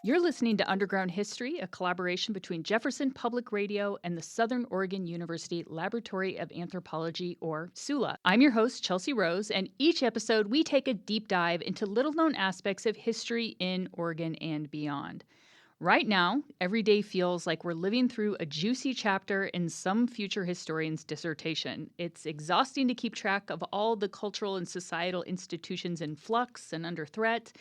You're listening to Underground History, a collaboration between Jefferson Public Radio and the Southern Oregon University Laboratory of Anthropology, or SULA. I'm your host, Chelsea Rose, and each episode we take a deep dive into little known aspects of history in Oregon and beyond. Right now, every day feels like we're living through a juicy chapter in some future historian's dissertation. It's exhausting to keep track of all the cultural and societal institutions in flux and under threat.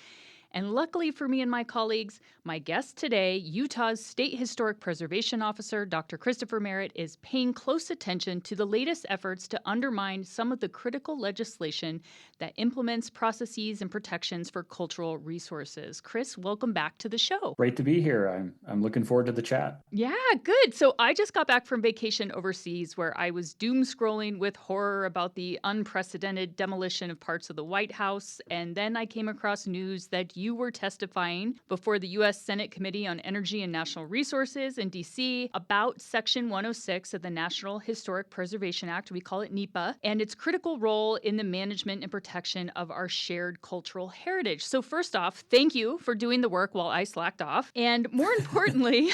And luckily for me and my colleagues, my guest today, Utah's State Historic Preservation Officer, Dr. Christopher Merritt, is paying close attention to the latest efforts to undermine some of the critical legislation that implements processes and protections for cultural resources. Chris, welcome back to the show. Great to be here. I'm looking forward to the chat. Yeah, good. So I just got back from vacation overseas where I was doom scrolling with horror about the unprecedented demolition of parts of the White House. And then I came across news that you were testifying before the U.S. Senate Committee on Energy and National Resources in D.C. about Section 106 of the National Historic Preservation Act, we call it NEPA, and its critical role in the management and protection of our shared cultural heritage. So first off, thank you for doing the work while I slacked off. And more importantly,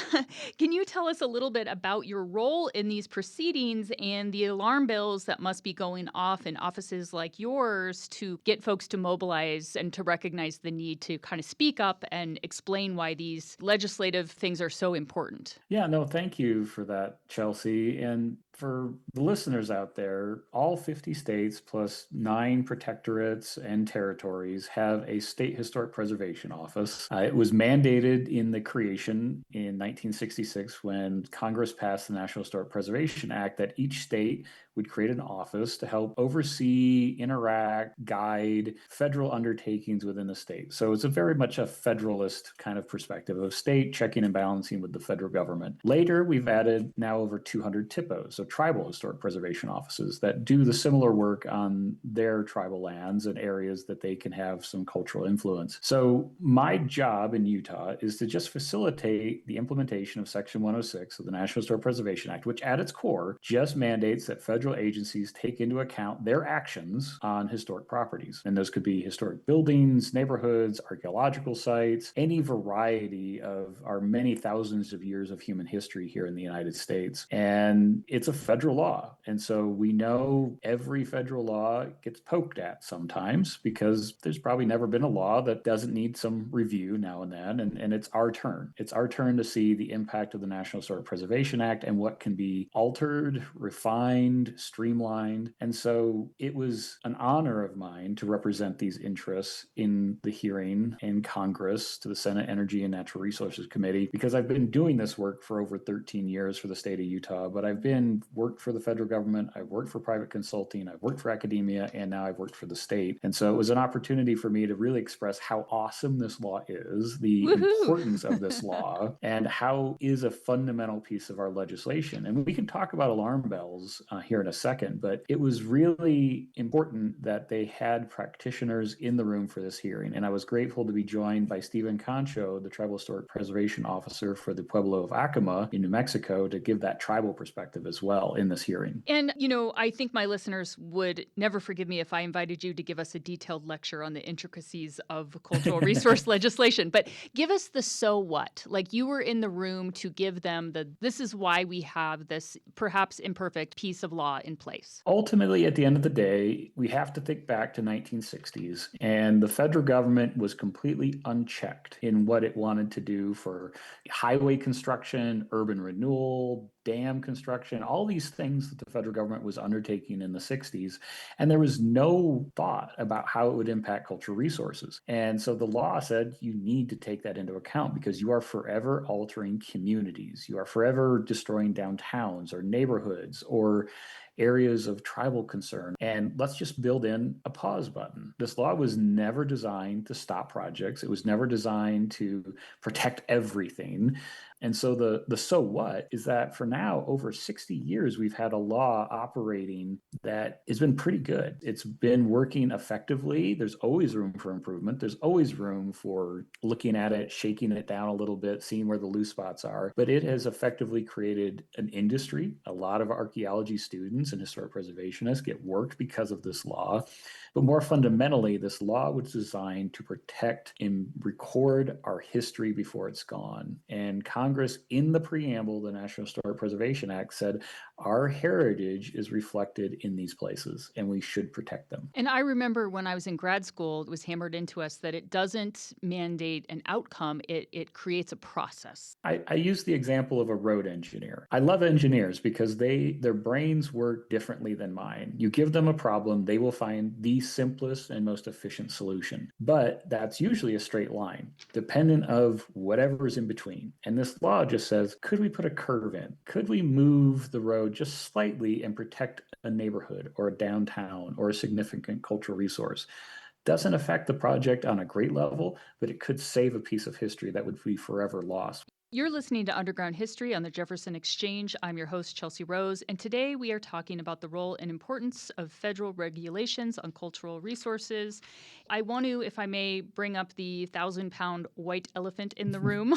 can you tell us a little bit about your role in these proceedings and the alarm bells that must be going off in offices like yours to get folks to mobilize and to recognize the need to kind of speak up and explain why these legislative things are so important? Yeah, no, thank you for that, Chelsea. And for the listeners out there, all 50 states plus 9 protectorates and territories have a state historic preservation office. It was mandated in the creation in 1966 when Congress passed the National Historic Preservation Act that each state would create an office to help oversee, interact, guide federal undertakings within the state. So it's a very much a federalist kind of perspective of state checking and balancing with the federal government. Later, we've added now over 200 TIPOs, so tribal historic preservation offices that do the similar work on their tribal lands and areas that they can have some cultural influence. So my job in Utah is to just facilitate the implementation of Section 106 of the National Historic Preservation Act, which at its core just mandates that federal agencies take into account their actions on historic properties. And those could be historic buildings, neighborhoods, archaeological sites, any variety of our many thousands of years of human history here in the United States. And it's a federal law. And so we know every federal law gets poked at sometimes because there's probably never been a law that doesn't need some review now and then. And it's our turn. It's our turn to see the impact of the National Historic Preservation Act and what can be altered, refined, streamlined. And so it was an honor of mine to represent these interests in the hearing in Congress to the Senate Energy and Natural Resources Committee, because I've been doing this work for over 13 years for the state of Utah, but I've worked for the federal government, I've worked for private consulting, I've worked for academia, and now I've worked for the state. And so it was an opportunity for me to really express how awesome this law is, the importance of this law, and how is a fundamental piece of our legislation. And we can talk about alarm bells here in a second, but it was really important that they had practitioners in the room for this hearing. And I was grateful to be joined by Stephen Concho, the Tribal Historic Preservation Officer for the Pueblo of Acoma in New Mexico, to give that tribal perspective as well in this hearing. And, I think my listeners would never forgive me if I invited you to give us a detailed lecture on the intricacies of cultural resource legislation. But give us the so what. Like, you were in the room to give them this is why we have this perhaps imperfect piece of law in place. Ultimately, at the end of the day, we have to think back to 1960s, and the federal government was completely unchecked in what it wanted to do for highway construction, urban renewal, dam construction, all these things that the federal government was undertaking in the 60s. And there was no thought about how it would impact cultural resources. And so the law said you need to take that into account because you are forever altering communities. You are forever destroying downtowns or neighborhoods or areas of tribal concern. And let's just build in a pause button. This law was never designed to stop projects. It was never designed to protect everything. And so the so what is that for now, over 60 years, we've had a law operating that has been pretty good. It's been working effectively. There's always room for improvement. There's always room for looking at it, shaking it down a little bit, seeing where the loose spots are. But it has effectively created an industry. A lot of archaeology students historians and historic preservationists get work because of this law. But more fundamentally, this law was designed to protect and record our history before it's gone. And Congress, in the preamble of the National Historic Preservation Act, said our heritage is reflected in these places and we should protect them. And I remember when I was in grad school, it was hammered into us that it doesn't mandate an outcome, it creates a process. I use the example of a road engineer. I love engineers because their brains work differently than mine. You give them a problem, they will find the simplest and most efficient solution. But that's usually a straight line, dependent of whatever's in between. And this law just says, could we put a curve in? Could we move the road just slightly and protect a neighborhood or a downtown or a significant cultural resource? Doesn't affect the project on a great level, but it could save a piece of history that would be forever lost. You're listening to Underground History on the Jefferson Exchange. I'm your host, Chelsea Rose, and today we are talking about the role and importance of federal regulations on cultural resources. I want to, if I may, bring up the 1,000-pound white elephant in the room.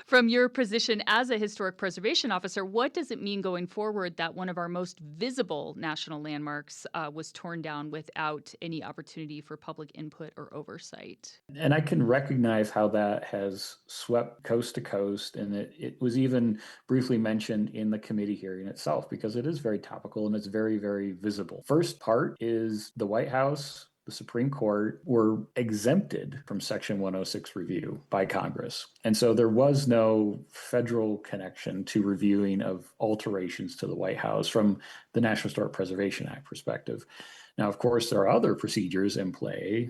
From your position as a historic preservation officer, what does it mean going forward that one of our most visible national landmarks was torn down without any opportunity for public input or oversight? And I can recognize how that has swept coast to coast. And it was even briefly mentioned in the committee hearing itself, because it is very topical and it's very, very visible. First part is the White House, the Supreme Court were exempted from Section 106 review by Congress. And so there was no federal connection to reviewing of alterations to the White House from the National Historic Preservation Act perspective. Now, of course, there are other procedures in play,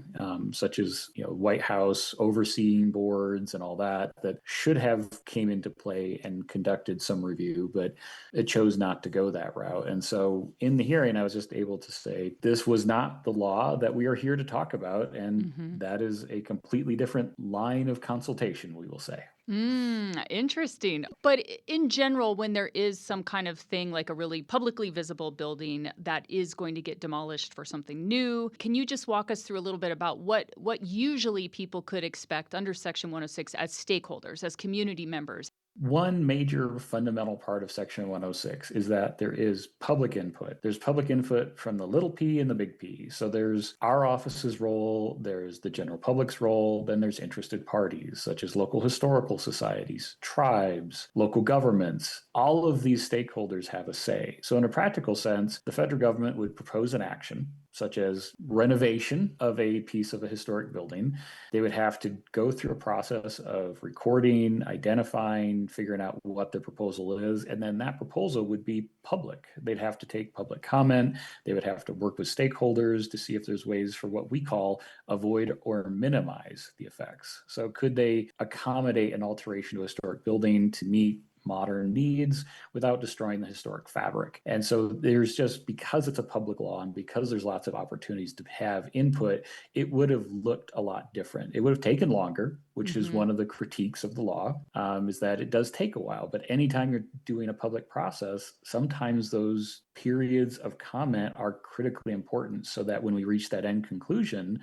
such as White House overseeing boards and all that should have came into play and conducted some review, but it chose not to go that route. And so in the hearing, I was just able to say, this was not the law that we are here to talk about. And that is a completely different line of consultation, we will say. Interesting. But in general, when there is some kind of thing like a really publicly visible building that is going to get demolished for something new, can you just walk us through a little bit about what usually people could expect under Section 106 as stakeholders, as community members? One major fundamental part of Section 106 is that there is public input. There's public input from the little p and the big P. So there's our office's role, there's the general public's role, then there's interested parties such as local historical societies, tribes, local governments. All of these stakeholders have a say. So in a practical sense, the federal government would propose an action, such as renovation of a piece of a historic building. They would have to go through a process of recording, identifying, figuring out what the proposal is, and then that proposal would be public. They'd have to take public comment. They would have to work with stakeholders to see if there's ways for what we call avoid or minimize the effects. So could they accommodate an alteration to a historic building to meet modern needs without destroying the historic fabric? And so there's just, because it's a public law and because there's lots of opportunities to have input, it would have looked a lot different. It would have taken longer, which is one of the critiques of the law, is that it does take a while. But anytime you're doing a public process, sometimes those periods of comment are critically important so that when we reach that end conclusion,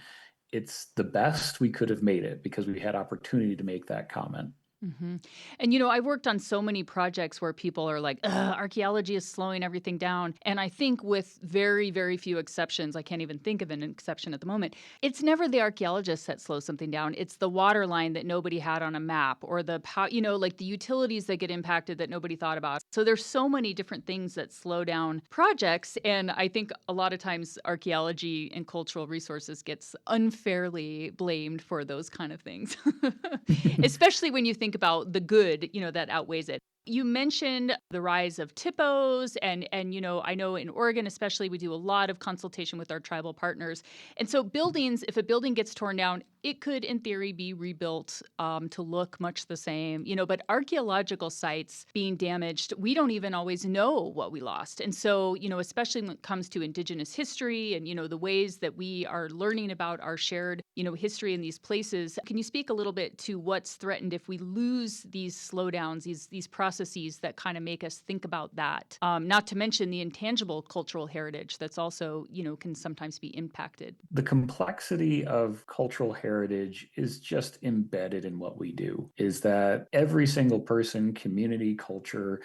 it's the best we could have made it because we had opportunity to make that comment. And, I've worked on so many projects where people are like, archaeology is slowing everything down. And I think with very, very few exceptions, I can't even think of an exception at the moment, it's never the archaeologists that slow something down. It's the water line that nobody had on a map or like the utilities that get impacted that nobody thought about. So there's so many different things that slow down projects. And I think a lot of times archaeology and cultural resources gets unfairly blamed for those kind of things, especially when you think about the good, that outweighs it. You mentioned the rise of TIPOs and I know in Oregon especially, we do a lot of consultation with our tribal partners. And so buildings, if a building gets torn down, it could in theory be rebuilt to look much the same, but archaeological sites being damaged, we don't even always know what we lost. And so, especially when it comes to Indigenous history and, the ways that we are learning about our shared, history in these places, can you speak a little bit to what's threatened if we lose these slowdowns, these processes that kind of make us think about that? Not to mention the intangible cultural heritage that's also, can sometimes be impacted. The complexity of cultural heritage is just embedded in what we do, is that every single person, community, culture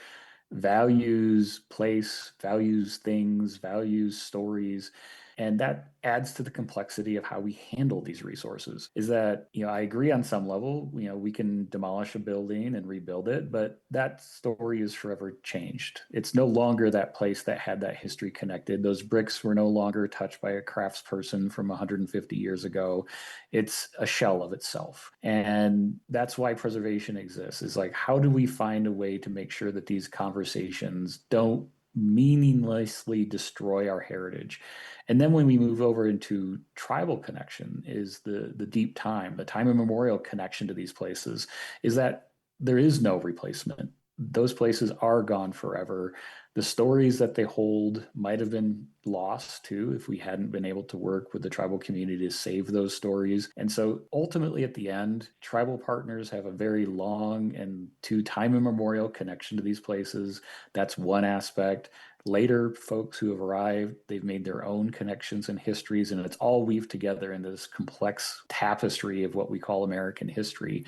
values place, values things, values stories. And that adds to the complexity of how we handle these resources. Is that, I agree on some level, we can demolish a building and rebuild it, but that story is forever changed. It's no longer that place that had that history connected. Those bricks were no longer touched by a craftsperson from 150 years ago. It's a shell of itself. And that's why preservation exists, is like, how do we find a way to make sure that these conversations don't meaninglessly destroy our heritage? And then when we move over into tribal connection, is the deep time, the time immemorial connection to these places, is that there is no replacement. Those places are gone forever. The stories that they hold might have been lost too if we hadn't been able to work with the tribal community to save those stories. And so ultimately at the end, tribal partners have a very long and to time immemorial connection to these places. That's one aspect. Later folks who have arrived, they've made their own connections and histories, and it's all weaved together into this complex tapestry of what we call American history.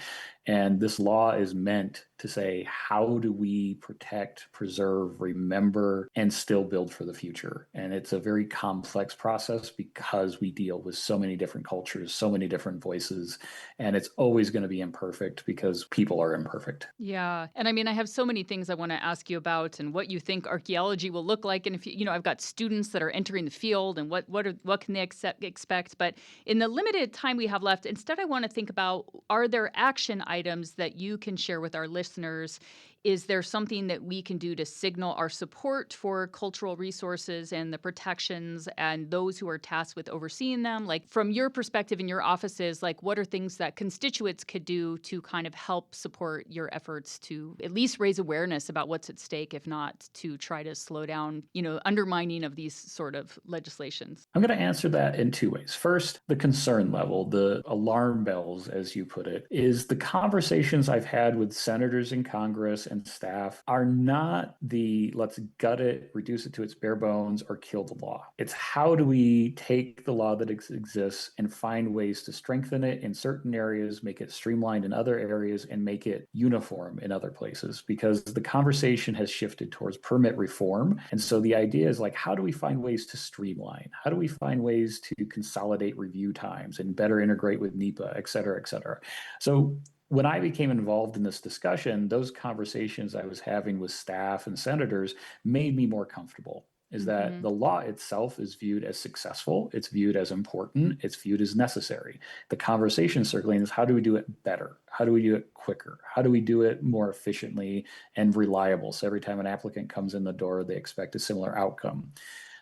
And this law is meant to say, how do we protect, preserve, remember, and still build for the future? And it's a very complex process because we deal with so many different cultures, so many different voices, and it's always going to be imperfect because people are imperfect. Yeah. And I mean, I have so many things I want to ask you about and what you think archaeology will look like. And if I've got students that are entering the field and what can they expect? But in the limited time we have left, instead, I want to think about, are there action items that you can share with our listeners? Is there something that we can do to signal our support for cultural resources and the protections and those who are tasked with overseeing them? Like, from your perspective in your offices, like, what are things that constituents could do to kind of help support your efforts to at least raise awareness about what's at stake, if not to try to slow down, undermining of these sort of legislations? I'm going to answer that in two ways. First, the concern level, the alarm bells, as you put it, is the conversations I've had with senators in Congress and staff are not the let's gut it, reduce it to its bare bones, or kill the law. It's how do we take the law that exists and find ways to strengthen it in certain areas, make it streamlined in other areas, and make it uniform in other places, because the conversation has shifted towards permit reform. And so the idea is like, how do we find ways to streamline? How do we find ways to consolidate review times and better integrate with NEPA, et cetera, et cetera? So when I became involved in this discussion, those conversations I was having with staff and senators made me more comfortable. Is that the law itself is viewed as successful, it's viewed as important, it's viewed as necessary. The conversation circling is, how do we do it better? How do we do it quicker? How do we do it more efficiently and reliable? So every time an applicant comes in the door, they expect a similar outcome.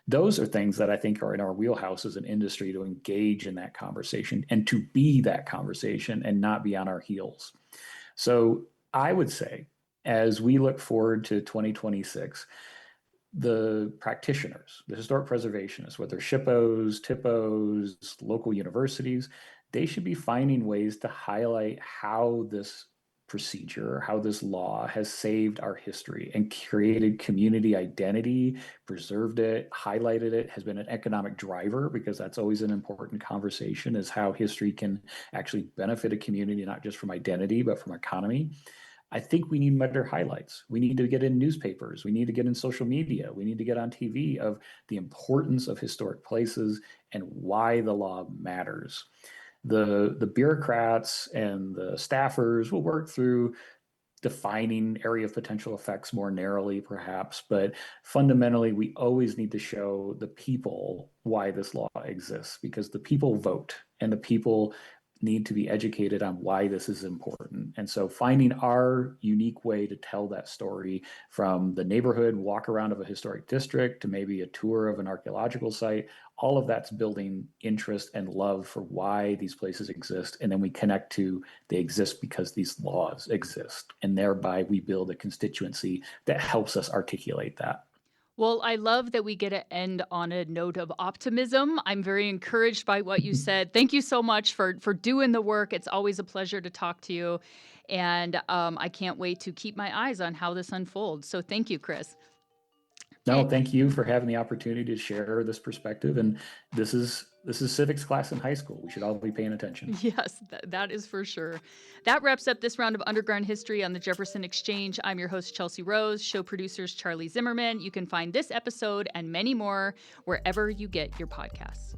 Those are things that I think are in our wheelhouse as an industry to engage in that conversation and to be that conversation and not be on our heels. So I would say, as we look forward to 2026, the practitioners, the historic preservationists, whether SHPOs, TIPOs, local universities, they should be finding ways to highlight how this procedure, how this law has saved our history and created community identity, preserved it, highlighted it, has been an economic driver, because that's always an important conversation, is how history can actually benefit a community, not just from identity, but from economy. I think we need better highlights. We need to get in newspapers. We need to get in social media. We need to get on TV of the importance of historic places and why the law matters. The bureaucrats and the staffers will work through defining area of potential effects more narrowly, perhaps, but fundamentally, we always need to show the people why this law exists, because the people vote and the people need to be educated on why this is important. And so finding our unique way to tell that story, from the neighborhood walk around of a historic district to maybe a tour of an archaeological site, all of that's building interest and love for why these places exist. And then we connect to, they exist because these laws exist. And thereby we build a constituency that helps us articulate that. Well, I love that we get to end on a note of optimism. I'm very encouraged by what you said. Thank you so much for doing the work. It's always a pleasure to talk to you, and I can't wait to keep my eyes on how this unfolds. So thank you, Chris. No, thank you for having the opportunity to share this perspective. And this is civics class in high school. We should all be paying attention. Yes, that is for sure. That wraps up this round of Underground History on the Jefferson Exchange. I'm your host, Chelsea Rose, show producers Charlie Zimmerman. You can find this episode and many more wherever you get your podcasts.